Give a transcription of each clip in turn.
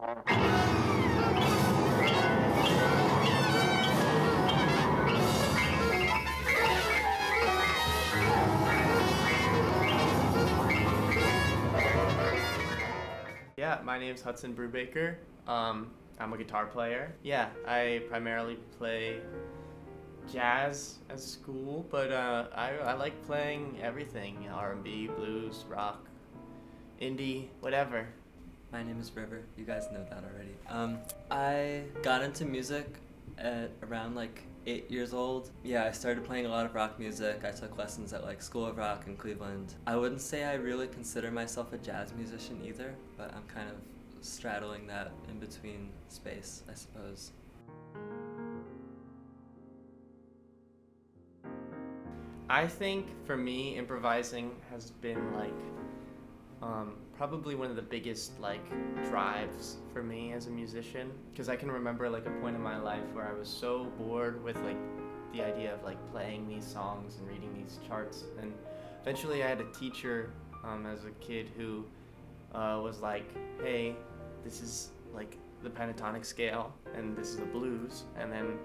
Yeah, my name's Hudson Brubaker. I'm a guitar player. Yeah, I primarily play jazz at school, but I like playing everything, R&B, blues, rock, indie, whatever. My name is River. You guys know that already. I got into music at around like 8 years old. Yeah, I started playing a lot of rock music. I took lessons at like School of Rock in Cleveland. I wouldn't say I really consider myself a jazz musician either, but I'm kind of straddling that in between space, I suppose. I think for me, improvising has been like probably one of the biggest like drives for me as a musician, because I can remember like a point in my life where I was so bored with like the idea of like playing these songs and reading these charts, and eventually I had a teacher as a kid who was like, hey, this is like the pentatonic scale and this is the blues, and then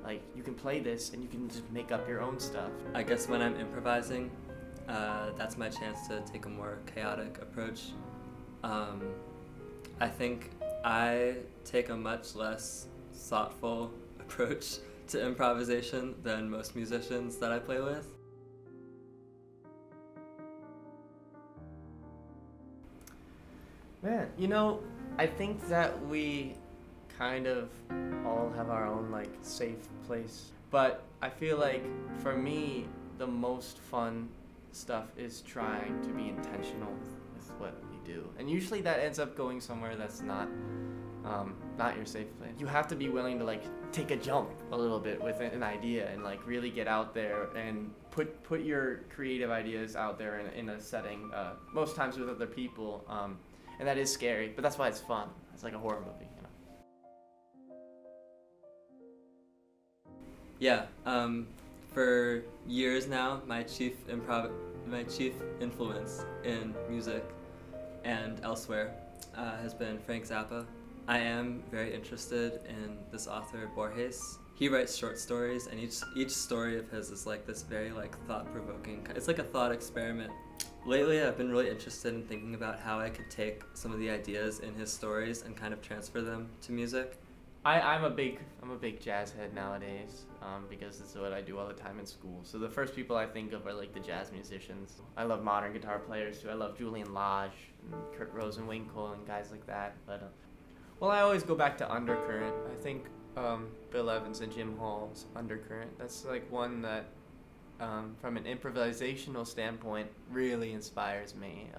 like you can play this and you can just make up your own stuff. I guess when I'm improvising, that's my chance to take a more chaotic approach. I think I take a much less thoughtful approach to improvisation than most musicians that I play with. Man, you know, I think that we kind of all have our own like safe place, but I feel like for me the most fun stuff is trying to be intentional with what you do, and usually that ends up going somewhere that's not your safe place. You have to be willing to like take a jump a little bit with an idea and like really get out there and put your creative ideas out there in a setting, most times with other people, and that is scary, but that's why it's fun. It's like a horror movie, you know. Yeah, for years now, my chief influence in music and elsewhere has been Frank Zappa. I am very interested in this author Borges. He writes short stories, and each story of his is like this very like thought-provoking. It's like a thought experiment. Lately, I've been really interested in thinking about how I could take some of the ideas in his stories and kind of transfer them to music. I'm a big jazz head nowadays, because this is what I do all the time in school. So the first people I think of are like the jazz musicians. I love modern guitar players too. I love Julian Lage and Kurt Rosenwinkel and guys like that. But well, I always go back to Undercurrent. I think Bill Evans and Jim Hall's Undercurrent. That's like one that, from an improvisational standpoint, really inspires me.